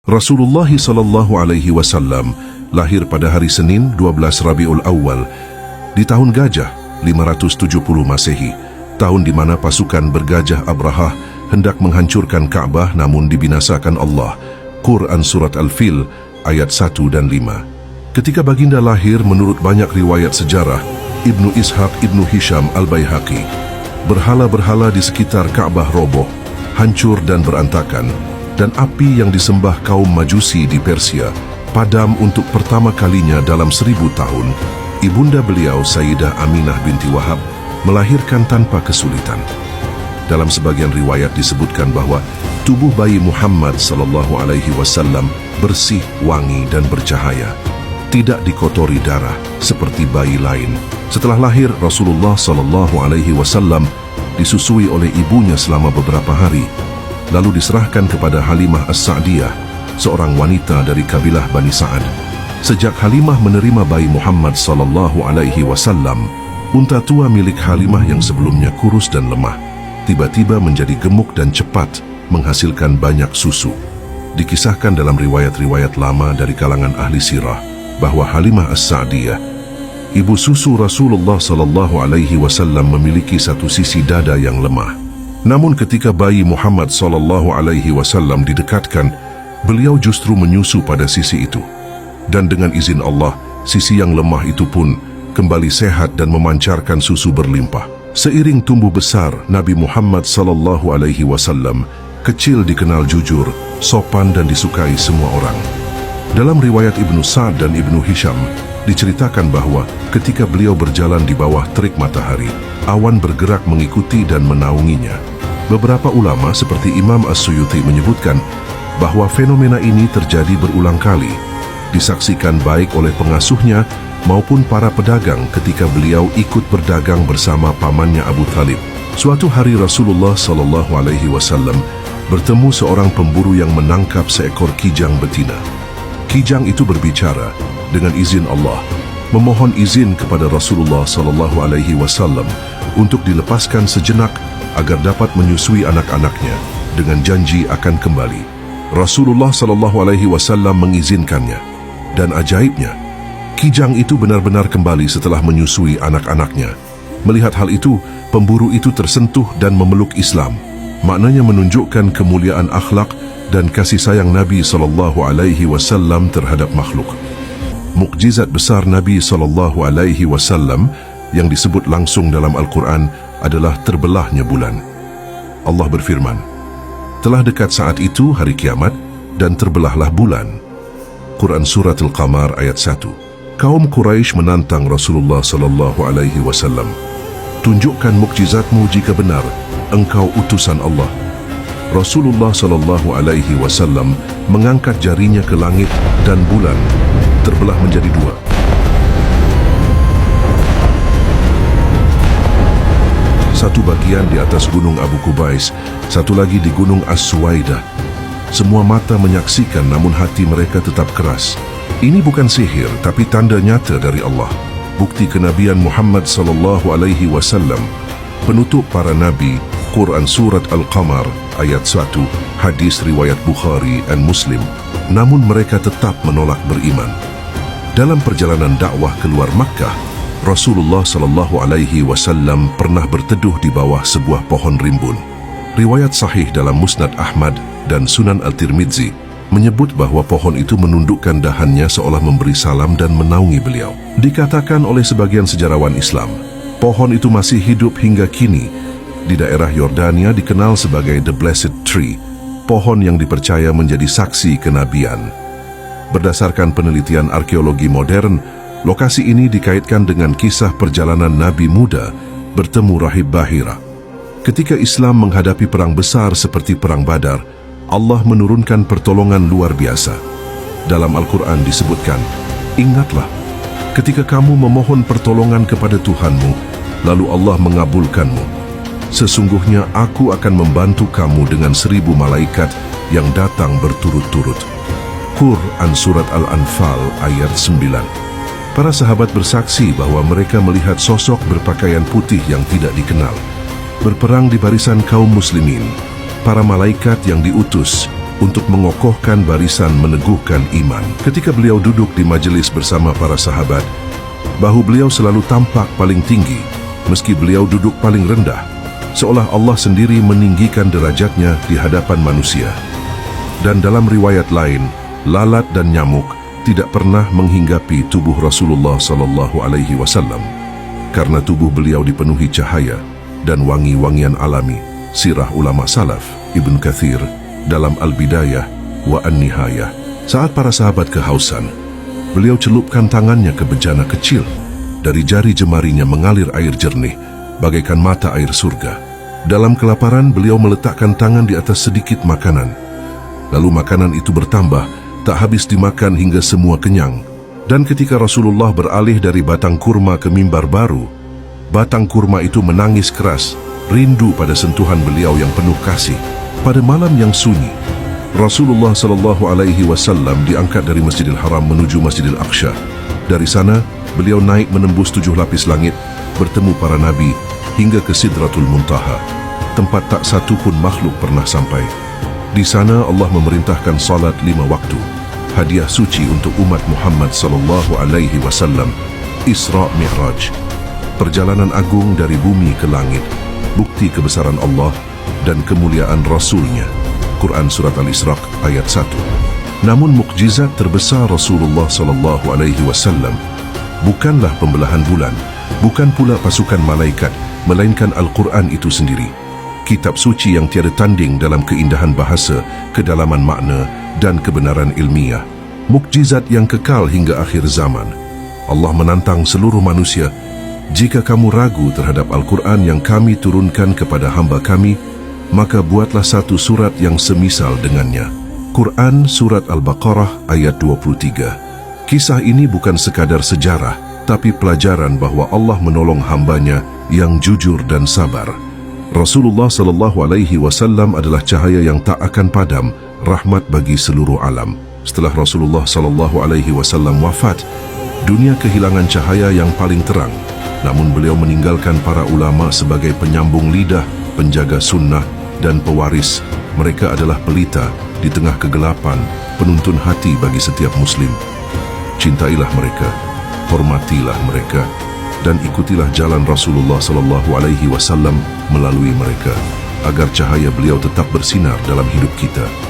Rasulullah SAW lahir pada hari Senin 12 Rabiul Awal di tahun Gajah 570 Masehi, tahun di mana pasukan bergajah Abrahah hendak menghancurkan Ka'bah namun dibinasakan Allah. Quran Surat Al-Fil ayat 1 dan 5. Ketika baginda lahir, menurut banyak riwayat sejarah, Ibnu Ishaq Ibnu Hisham Al-Baihaqi, berhala-berhala di sekitar Ka'bah roboh, hancur dan berantakan, dan api yang disembah kaum Majusi di Persia padam untuk pertama kalinya dalam 1000 tahun. Ibunda beliau Sayyidah Aminah binti Wahab melahirkan tanpa kesulitan. Dalam sebagian riwayat disebutkan bahwa tubuh bayi Muhammad SAW bersih, wangi dan bercahaya, tidak dikotori darah seperti bayi lain. Setelah lahir, Rasulullah SAW disusui oleh ibunya selama beberapa hari, lalu diserahkan kepada Halimah As-Sa'diyah, seorang wanita dari kabilah Bani Sa'ad. Sejak Halimah menerima bayi Muhammad SAW, unta tua milik Halimah yang sebelumnya kurus dan lemah tiba-tiba menjadi gemuk dan cepat menghasilkan banyak susu. Dikisahkan dalam riwayat-riwayat lama dari kalangan ahli sirah bahwa Halimah As-Sa'diyah, ibu susu Rasulullah SAW, memiliki satu sisi dada yang lemah. Namun ketika bayi Muhammad SAW didekatkan, beliau justru menyusu pada sisi itu. Dan dengan izin Allah, sisi yang lemah itu pun kembali sehat dan memancarkan susu berlimpah. Seiring tumbuh besar, Nabi Muhammad SAW kecil dikenal jujur, sopan dan disukai semua orang. Dalam riwayat Ibnu Sa'd dan Ibnu Hisham diceritakan bahwa ketika beliau berjalan di bawah terik matahari, awan bergerak mengikuti dan menaunginya. Beberapa ulama seperti Imam As-Suyuti menyebutkan bahwa fenomena ini terjadi berulang kali, disaksikan baik oleh pengasuhnya maupun para pedagang ketika beliau ikut berdagang bersama pamannya Abu Thalib. Suatu hari Rasulullah SAW bertemu seorang pemburu yang menangkap seekor kijang betina. Kijang itu berbicara dengan izin Allah, memohon izin kepada Rasulullah SAW untuk dilepaskan sejenak agar dapat menyusui anak-anaknya dengan janji akan kembali. Rasulullah SAW mengizinkannya, dan ajaibnya, kijang itu benar-benar kembali setelah menyusui anak-anaknya. Melihat hal itu, pemburu itu tersentuh dan memeluk Islam. Maknanya menunjukkan kemuliaan akhlak dan kasih sayang Nabi SAW terhadap makhluk. Mukjizat besar Nabi SAW yang disebut langsung dalam Al-Quran adalah terbelahnya bulan. Allah berfirman, telah dekat saat itu hari kiamat dan terbelahlah bulan. Quran Surat Al-Qamar ayat 1. Kaum Quraisy menantang Rasulullah SAW. Tunjukkan mukjizatmu jika benar engkau utusan Allah. Rasulullah SAW mengangkat jarinya ke langit dan bulan terbelah menjadi dua. Satu bagian di atas gunung Abu Qubais, satu lagi di gunung As-Suwaidah. Semua mata menyaksikan namun hati mereka tetap keras. Ini bukan sihir tapi tanda nyata dari Allah. Bukti kenabian Muhammad SAW. Penutup para nabi, Quran Surat Al-Qamar ayat 1, hadis riwayat Bukhari dan Muslim. Namun mereka tetap menolak beriman. Dalam perjalanan dakwah keluar Makkah, Rasulullah SAW pernah berteduh di bawah sebuah pohon rimbun. Riwayat sahih dalam Musnad Ahmad dan Sunan Al-Tirmidzi menyebut bahwa pohon itu menundukkan dahannya seolah memberi salam dan menaungi beliau. Dikatakan oleh sebagian sejarawan Islam, pohon itu masih hidup hingga kini. Di daerah Yordania dikenal sebagai The Blessed Tree, pohon yang dipercaya menjadi saksi kenabian. Berdasarkan penelitian arkeologi modern, lokasi ini dikaitkan dengan kisah perjalanan Nabi muda bertemu Rahib Bahira. Ketika Islam menghadapi perang besar seperti Perang Badar, Allah menurunkan pertolongan luar biasa. Dalam Al-Quran disebutkan, ingatlah ketika kamu memohon pertolongan kepada Tuhanmu, lalu Allah mengabulkanmu. Sesungguhnya aku akan membantu kamu dengan 1000 malaikat yang datang berturut-turut. Quran Surat Al-Anfal ayat 9. Para sahabat bersaksi bahwa mereka melihat sosok berpakaian putih yang tidak dikenal berperang di barisan kaum muslimin. Para malaikat yang diutus untuk mengokohkan barisan meneguhkan iman. Ketika beliau duduk di majelis bersama para sahabat, bahu beliau selalu tampak paling tinggi, meski beliau duduk paling rendah, seolah Allah sendiri meninggikan derajatnya di hadapan manusia. Dan dalam riwayat lain, lalat dan nyamuk tidak pernah menghinggapi tubuh Rasulullah SAW karena tubuh beliau dipenuhi cahaya dan wangi-wangian alami. Sirah ulama salaf Ibn Kathir dalam Al-Bidayah wa An-Nihayah. Saat para sahabat kehausan, beliau celupkan tangannya ke bejana kecil. Dari jari jemarinya mengalir air jernih bagaikan mata air surga. Dalam kelaparan, beliau meletakkan tangan di atas sedikit makanan. Lalu makanan itu bertambah, tak habis dimakan hingga semua kenyang. Dan ketika Rasulullah beralih dari batang kurma ke mimbar baru, batang kurma itu menangis keras, rindu pada sentuhan beliau yang penuh kasih. Pada malam yang sunyi, Rasulullah SAW diangkat dari Masjidil Haram menuju Masjidil Aqsa. Dari sana, beliau naik menembus 7 lapis langit, bertemu para nabi hingga ke Sidratul Muntaha, tempat tak satu pun makhluk pernah sampai. Di sana Allah memerintahkan salat 5 waktu, hadiah suci untuk umat Muhammad SAW, Isra Mi'raj, perjalanan agung dari bumi ke langit, bukti kebesaran Allah dan kemuliaan Rasulnya. Quran Surat Al-Isra ayat 1. Namun mukjizat terbesar Rasulullah SAW bukanlah pembelahan bulan, bukan pula pasukan malaikat, melainkan Al-Quran itu sendiri. Kitab suci yang tiada tanding dalam keindahan bahasa, kedalaman makna dan kebenaran ilmiah. Mukjizat yang kekal hingga akhir zaman. Allah menantang seluruh manusia, jika kamu ragu terhadap Al-Quran yang kami turunkan kepada hamba kami, maka buatlah satu surat yang semisal dengannya. Quran Surat Al-Baqarah ayat 23. Kisah ini bukan sekadar sejarah, tapi pelajaran bahwa Allah menolong hambanya yang jujur dan sabar. Rasulullah SAW adalah cahaya yang tak akan padam, rahmat bagi seluruh alam. Setelah Rasulullah SAW wafat, dunia kehilangan cahaya yang paling terang. Namun beliau meninggalkan para ulama sebagai penyambung lidah, penjaga sunnah dan pewaris. Mereka adalah pelita di tengah kegelapan, penuntun hati bagi setiap muslim. Cintailah mereka, hormatilah mereka, dan ikutilah jalan Rasulullah SAW melalui mereka, agar cahaya beliau tetap bersinar dalam hidup kita.